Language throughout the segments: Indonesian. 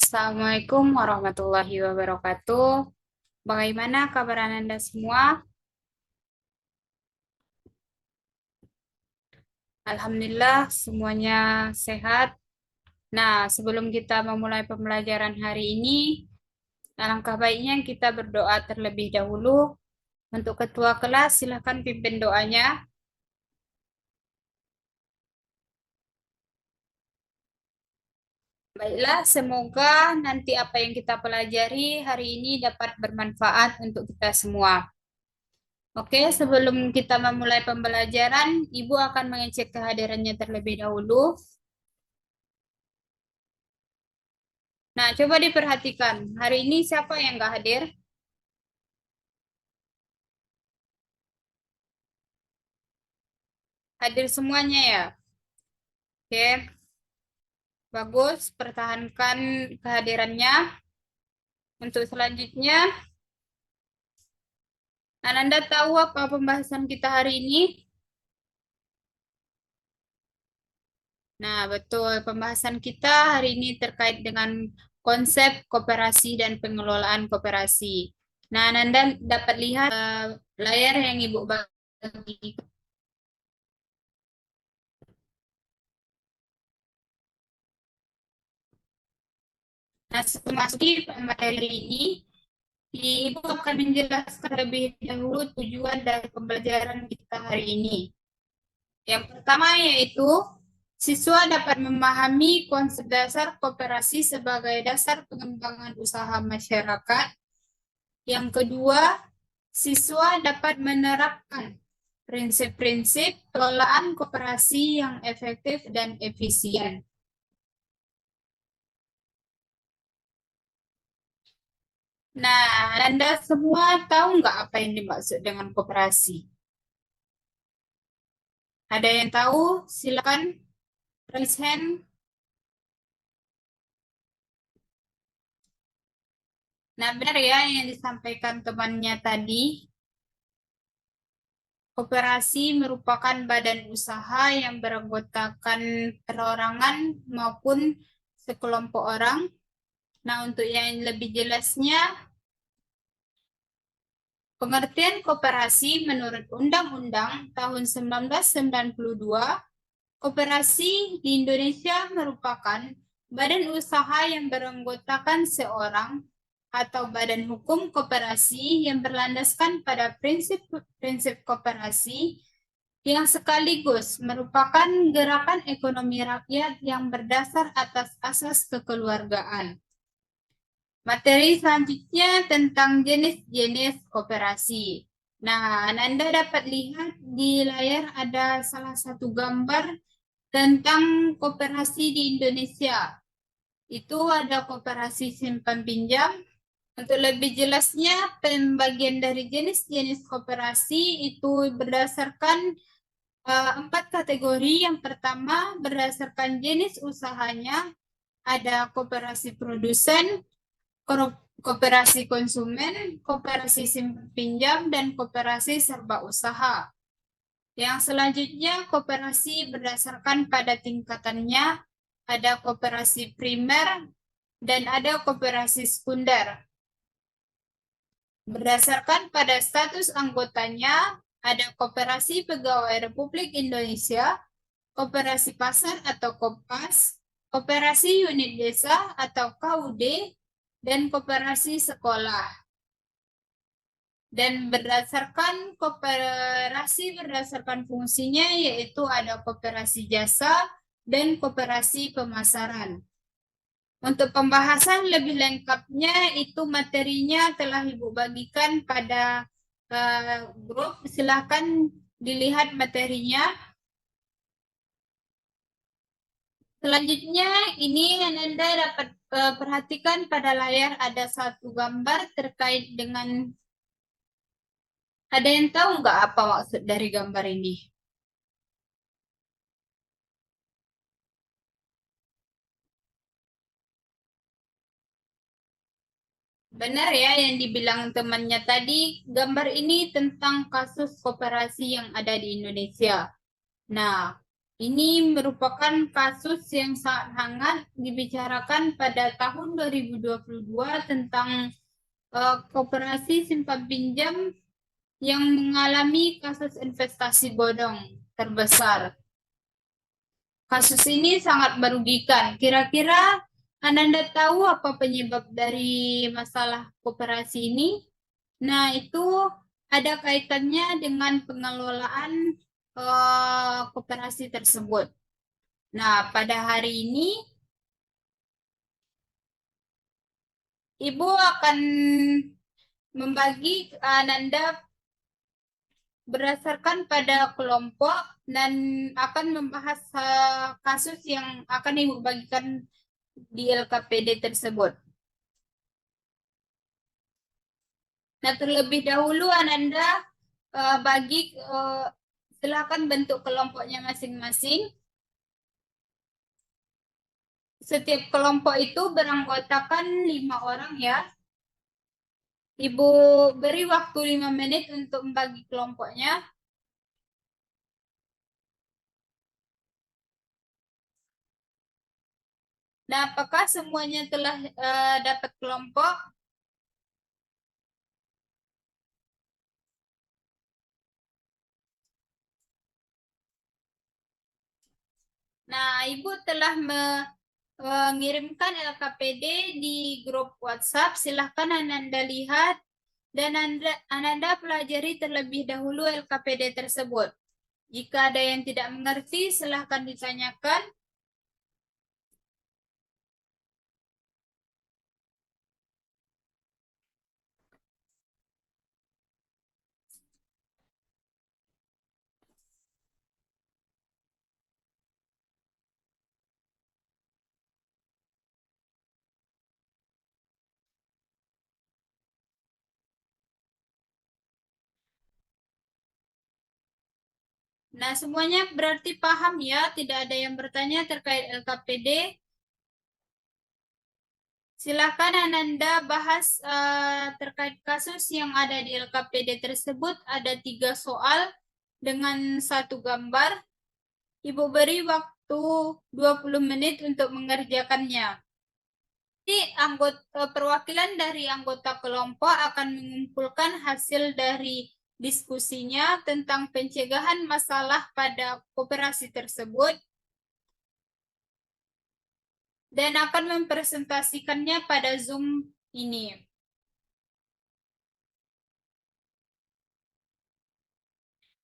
Assalamualaikum warahmatullahi wabarakatuh. Bagaimana kabar Anda semua? Alhamdulillah semuanya sehat. Nah, sebelum kita memulai pembelajaran hari ini, alangkah baiknya kita berdoa terlebih dahulu. Untuk ketua kelas, silakan pimpin doanya. Baiklah, semoga nanti apa yang kita pelajari hari ini dapat bermanfaat untuk kita semua. Oke, sebelum kita memulai pembelajaran, Ibu akan mengecek kehadirannya terlebih dahulu. Nah, coba diperhatikan. Hari ini siapa yang nggak hadir? Hadir semuanya ya? Oke, bagus. Pertahankan kehadirannya. Untuk selanjutnya, Ananda tahu apa pembahasan kita hari ini? Nah, betul. Pembahasan kita hari ini terkait dengan konsep koperasi dan pengelolaan koperasi. Nah, Ananda dapat lihat layar yang Ibu bagi. Nah, memasuki materi ini, Ibu akan menjelaskan lebih dahulu tujuan dari pembelajaran kita hari ini. Yang pertama yaitu siswa dapat memahami konsep dasar koperasi sebagai dasar pengembangan usaha masyarakat. Yang kedua, siswa dapat menerapkan prinsip-prinsip pengelolaan koperasi yang efektif dan efisien. Nah, Anda semua tahu nggak apa yang dimaksud dengan koperasi? Ada yang tahu? Silakan raise hand. Nah, benar ya yang disampaikan temannya tadi. Koperasi merupakan badan usaha yang beranggotakan perorangan maupun sekelompok orang. Nah, untuk yang lebih jelasnya, pengertian koperasi menurut Undang-Undang tahun 1992, koperasi di Indonesia merupakan badan usaha yang beranggotakan seorang atau badan hukum koperasi yang berlandaskan pada prinsip-prinsip koperasi yang sekaligus merupakan gerakan ekonomi rakyat yang berdasar atas asas kekeluargaan. Materi selanjutnya tentang jenis-jenis koperasi. Nah, Anda dapat lihat di layar ada salah satu gambar tentang koperasi di Indonesia. Itu ada koperasi simpan pinjam. Untuk lebih jelasnya, pembagian dari jenis-jenis koperasi itu berdasarkan empat kategori. Yang pertama, berdasarkan jenis usahanya, ada koperasi produsen, koperasi konsumen, koperasi simpan pinjam, dan koperasi serba usaha. Yang selanjutnya, koperasi berdasarkan pada tingkatannya, ada koperasi primer, dan ada koperasi sekunder. Berdasarkan pada status anggotanya, ada Koperasi Pegawai Republik Indonesia, Koperasi Pasar atau Kopas, Koperasi Unit Desa atau KUD, dan Koperasi Sekolah. Dan berdasarkan koperasi berdasarkan fungsinya yaitu ada koperasi jasa dan koperasi pemasaran. Untuk pembahasan lebih lengkapnya itu materinya telah Ibu bagikan pada grup. Silakan dilihat materinya. Selanjutnya ini Anda dapat perhatikan pada layar ada satu gambar terkait dengan, ada yang tahu nggak apa maksud dari gambar ini? Benar ya yang dibilang temannya tadi, gambar ini tentang kasus koperasi yang ada di Indonesia. Nah, Ini merupakan kasus yang sangat hangat dibicarakan pada tahun 2022 tentang koperasi simpan pinjam yang mengalami kasus investasi bodong terbesar. Kasus ini sangat merugikan. Kira-kira Ananda tahu apa penyebab dari masalah koperasi ini? Nah, itu ada kaitannya dengan pengelolaan koperasi tersebut. Nah, pada hari ini Ibu akan membagi Ananda berdasarkan pada kelompok dan akan membahas kasus yang akan Ibu bagikan di LKPD tersebut. Nah, terlebih dahulu Ananda silakan bentuk kelompoknya masing-masing. Setiap kelompok itu beranggotakan 5 orang ya. Ibu beri waktu 5 menit untuk membagi kelompoknya. Nah, apakah semuanya telah dapat kelompok? Nah, Ibu telah mengirimkan LKPD di grup WhatsApp. Silahkan Ananda lihat dan Ananda pelajari terlebih dahulu LKPD tersebut. Jika ada yang tidak mengerti, silahkan ditanyakan. Nah, semuanya berarti paham ya, tidak ada yang bertanya terkait LKPD. Silakan Ananda bahas terkait kasus yang ada di LKPD tersebut. Ada 3 soal dengan 1 gambar. Ibu beri waktu 20 menit untuk mengerjakannya. Jadi perwakilan dari anggota kelompok akan mengumpulkan hasil dari diskusinya tentang pencegahan masalah pada koperasi tersebut dan akan mempresentasikannya pada Zoom ini.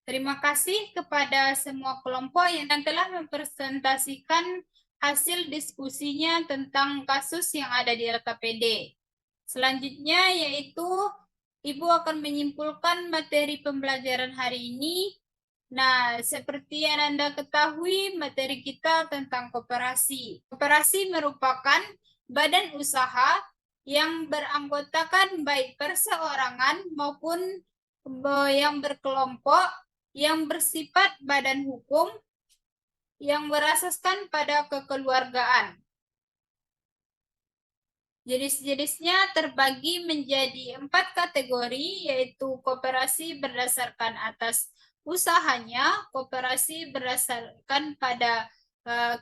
Terima kasih kepada semua kelompok yang telah mempresentasikan hasil diskusinya tentang kasus yang ada di LKPD. Selanjutnya yaitu Ibu akan menyimpulkan materi pembelajaran hari ini. Nah, seperti yang Anda ketahui, materi kita tentang koperasi. Koperasi merupakan badan usaha yang beranggotakan baik perseorangan maupun yang berkelompok yang bersifat badan hukum yang berasaskan pada kekeluargaan. Jenis-jenisnya terbagi menjadi 4 kategori, yaitu koperasi berdasarkan atas usahanya, koperasi berdasarkan pada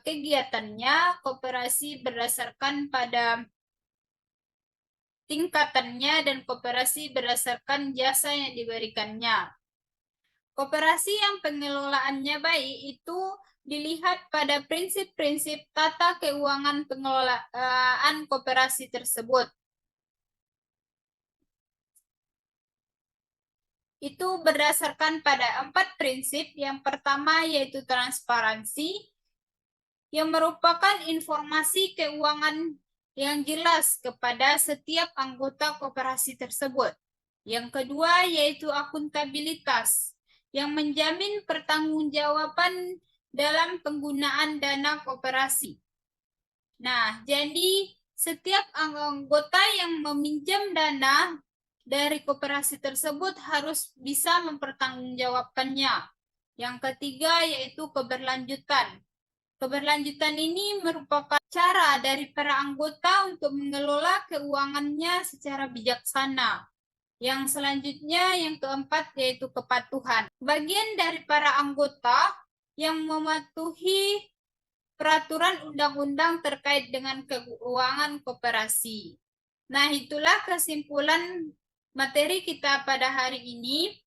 kegiatannya, koperasi berdasarkan pada tingkatannya, dan koperasi berdasarkan jasa yang diberikannya. Koperasi yang pengelolaannya baik itu dilihat pada prinsip-prinsip tata keuangan pengelolaan koperasi tersebut. Itu berdasarkan pada 4 prinsip. Yang pertama yaitu transparansi, yang merupakan informasi keuangan yang jelas kepada setiap anggota koperasi tersebut. Yang kedua yaitu akuntabilitas, yang menjamin pertanggungjawaban dalam penggunaan dana koperasi. Nah, jadi setiap anggota yang meminjam dana dari koperasi tersebut harus bisa mempertanggungjawabkannya. Yang ketiga yaitu keberlanjutan. Keberlanjutan ini merupakan cara dari para anggota untuk mengelola keuangannya secara bijaksana. Yang selanjutnya, yang keempat, yaitu kepatuhan. Bagian dari para anggota yang mematuhi peraturan undang-undang terkait dengan keuangan koperasi. Nah, itulah kesimpulan materi kita pada hari ini.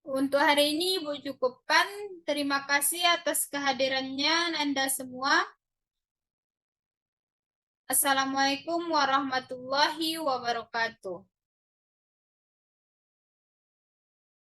Untuk hari ini Ibu cukupkan. Terima kasih atas kehadirannya Anda semua. Assalamualaikum warahmatullahi wabarakatuh.